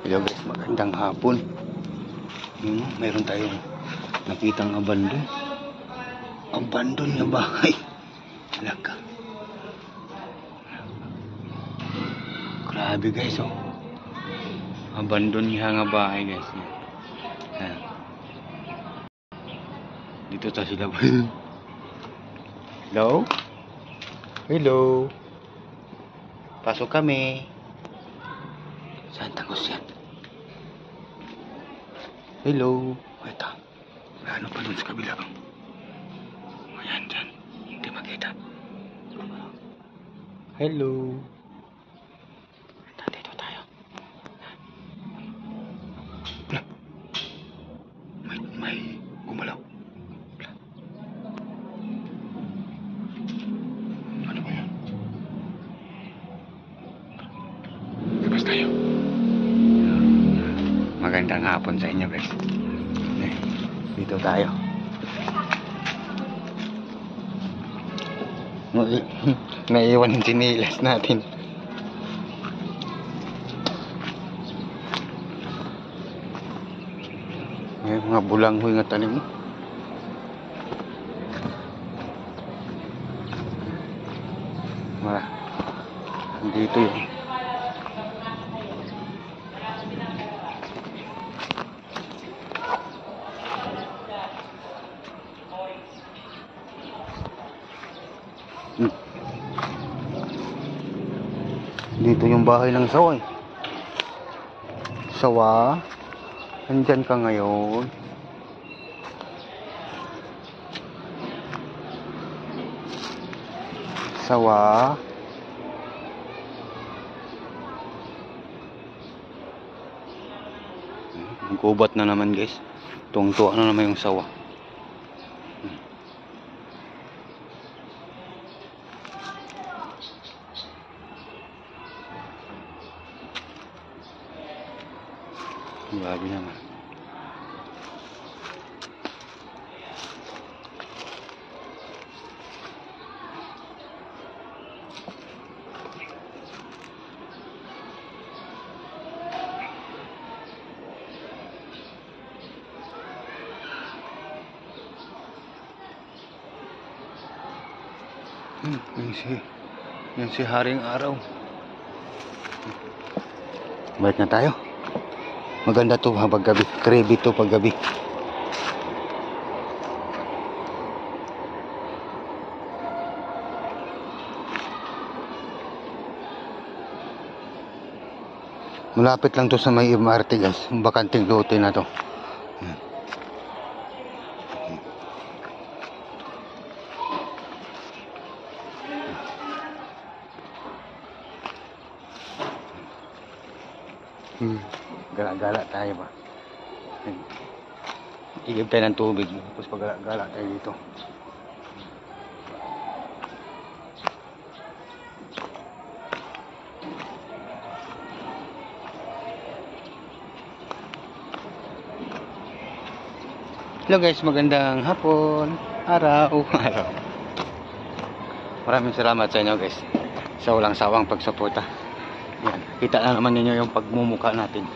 Hello guys, magandang hapon. Mayroon tayong nakitang abandon. Abandon na bahay. Talaga. Grabe guys, oh. Abandon niya nga bahay guys. Ayan. Dito ta sila. Hello? Hello? Pasok kami. Saan tangos yan? Hello? Wait ah. Ano pa dun sa kabila? Ayan dyan. Hindi makita. Hello? Dito tayo. May gumalaw. Ano ba yan? Labas tayo. Magandang hapon sa inyo guys. Dito tayo. Naiwan yung sinilas natin. May mga bulanghoy nga tanim mo. Dito yun. Dito yung bahay ng sawa eh. Sawa, andyan ka ngayon. Sawa. Gubat na naman guys. Tuwang-tuwa na naman yung sawa. Grabe naman. Yan si Haring Araw. Balik na tayo. Maganda to pag gabi. Creepy to pag gabi. Malapit lang to sa may MRT guys. Bakanting lote na to. Gala-gala tayo ba? Igib tayo ng tubig. Tapos pag-gala tayo dito. Hello guys, magandang hapon. Araw. Maraming salamat sa inyo guys. Sa walang sawang pagsuporta. Yan. Kita na naman ninyo yung pagmumukha natin.